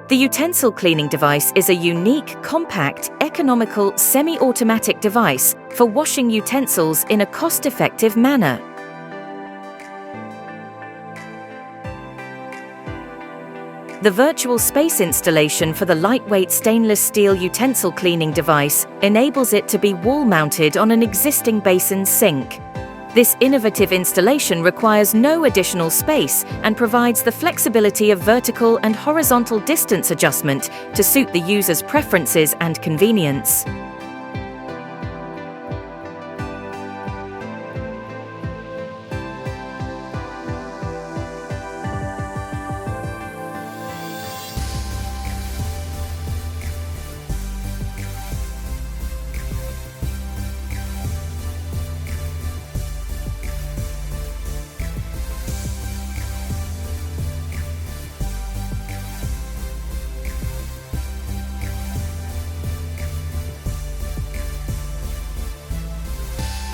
The utensil cleaning device is a unique, compact, economical, semi-automatic device for washing utensils in a cost-effective manner. The virtual space installation for the lightweight stainless steel utensil cleaning device enables it to be wall-mounted on an existing basin sink. This innovative installation requires no additional space and provides the flexibility of vertical and horizontal distance adjustment to suit the user's preferences and convenience.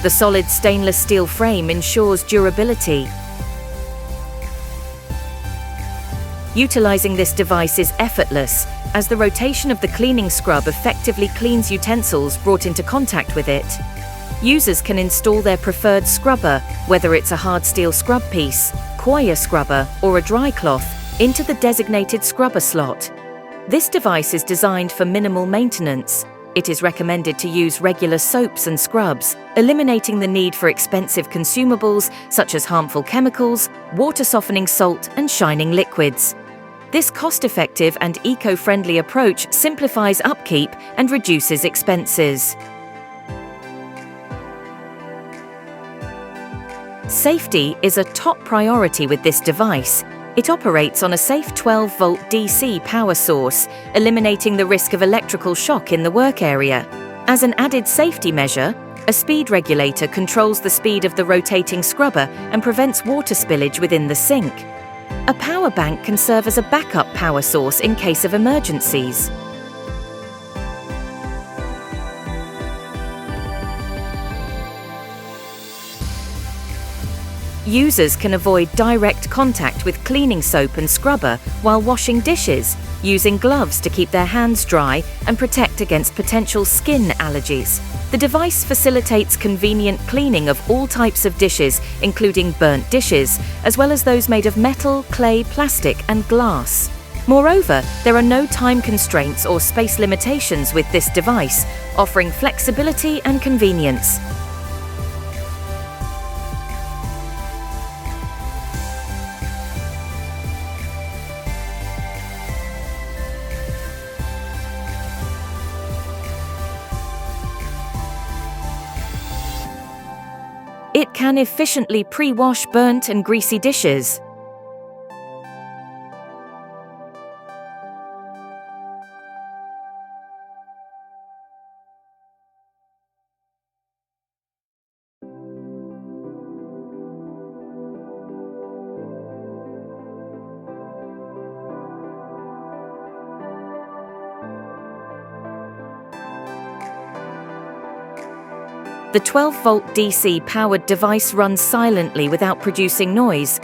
The solid stainless steel frame ensures durability. Utilizing this device is effortless, as the rotation of the cleaning scrub effectively cleans utensils brought into contact with it. Users can install their preferred scrubber, whether it's a hard steel scrub piece, coir scrubber, or a dry cloth, into the designated scrubber slot. This device is designed for minimal maintenance. It is recommended to use regular soaps and scrubs, eliminating the need for expensive consumables such as harmful chemicals, water-softening salt, and shining liquids. This cost-effective and eco-friendly approach simplifies upkeep and reduces expenses. Safety is a top priority with this device. It operates on a safe 12-volt DC power source, eliminating the risk of electrical shock in the work area. As an added safety measure, a speed regulator controls the speed of the rotating scrubber and prevents water spillage within the sink. A power bank can serve as a backup power source in case of emergencies. Users can avoid direct contact with cleaning soap and scrubber while washing dishes, using gloves to keep their hands dry and protect against potential skin allergies. The device facilitates convenient cleaning of all types of dishes, including burnt dishes, as well as those made of metal, clay, plastic, and glass. Moreover, there are no time constraints or space limitations with this device, offering flexibility and convenience. It can efficiently pre-wash burnt and greasy dishes. The 12-volt DC-powered device runs silently without producing noise,